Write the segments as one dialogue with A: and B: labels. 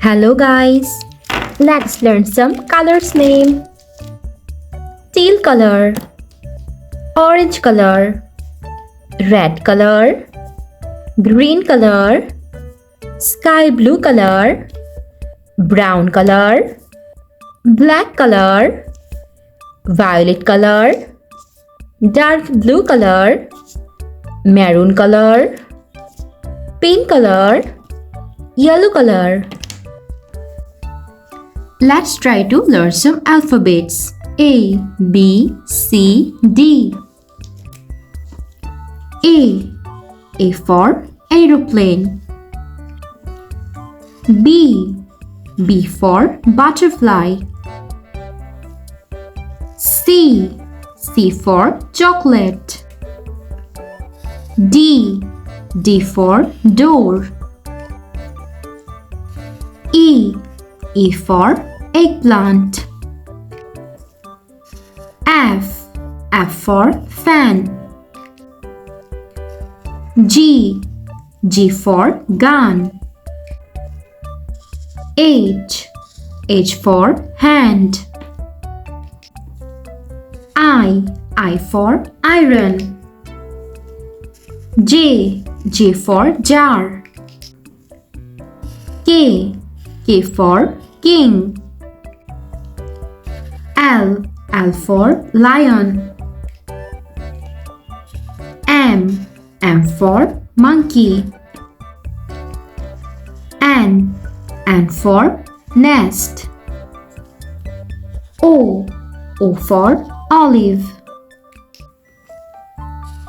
A: Hello guys, let's learn some colors name. Teal color, orange color, red color, green color, sky blue color, brown color, black color, violet color, dark blue color, maroon color, pink color, yellow color. Let's try to learn some alphabets. A, B, C, D. A for aeroplane. B for butterfly. C for chocolate. D for door. E for eggplant. F for fan. G for gun. H for hand. I for iron. J for jar. K for king. L for lion. M for monkey. N for nest. O for olive.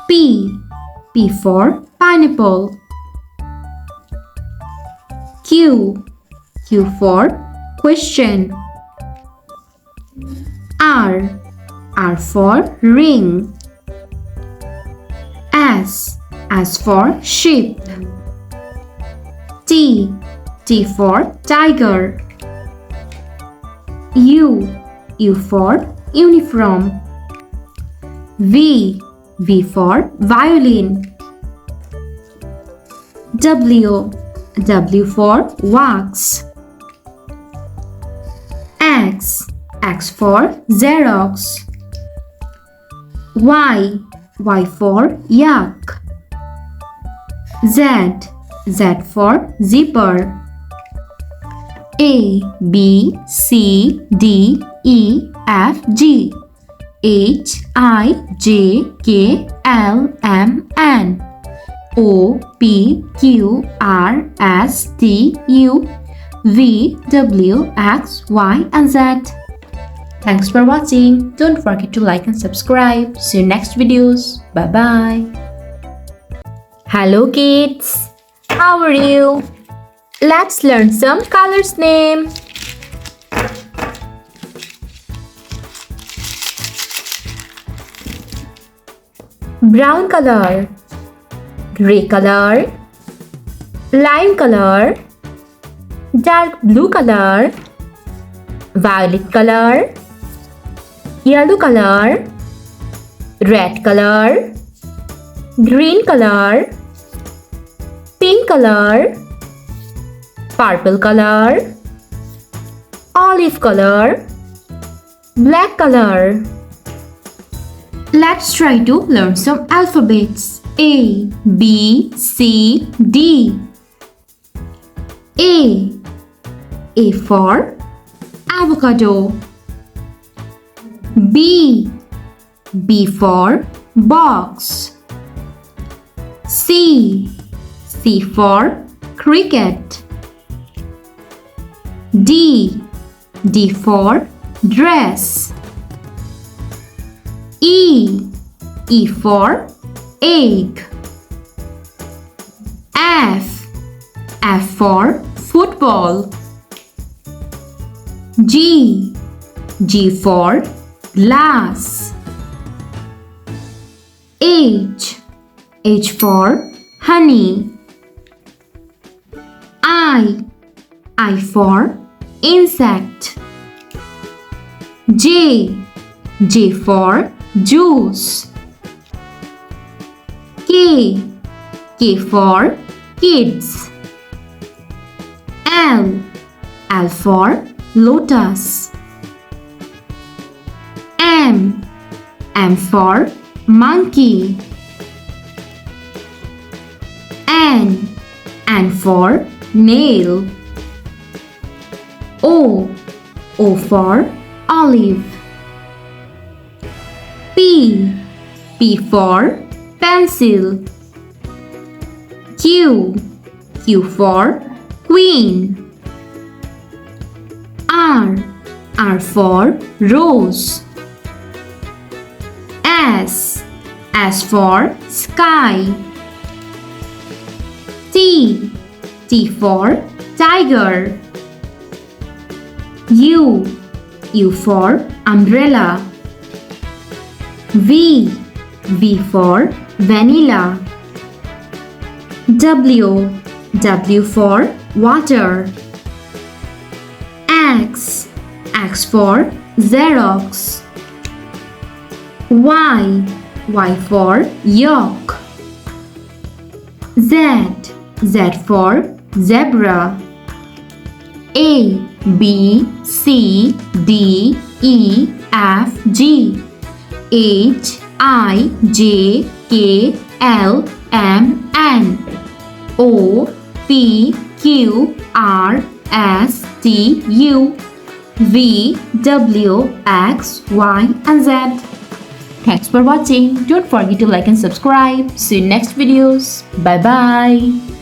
A: P for pineapple. Q for question. R for ring. S for sheep. T for tiger. U for uniform. V for violin. W for wax. X for Xerox. Y for yak. Z for zipper. A, B, C, D, E, F, G, H, I, J, K, L, M, N, O, P, Q, R, S, T, U, V, W, X, Y, and Z. Thanks for watching. Don't forget to like and subscribe. See you next videos. Bye bye. Hello kids. How are you? Let's learn some colors name. Brown color, gray color, lime color, dark blue color, violet color, yellow color, red color, green color, pink color, purple color, olive color, black color. Let's try to learn some alphabets. A, B, C, D. A for avocado. B for box. C for cricket. D for dress. E for egg. F for football. G for glass. H for honey. I for insect. J for juice. K for kids. L for lotus. M for monkey. N for nail. O for olive. P for pencil. Q for queen. R for rose. S for sky. T for tiger. U for umbrella. V for vanilla. W for water. X for Xerox. Y for yolk. Z for zebra. A B C D E F G H I J K L M N O P Q R S T U V W X Y and Z. Thanks for watching. Don't forget to like and subscribe. See you in next videos. Bye bye.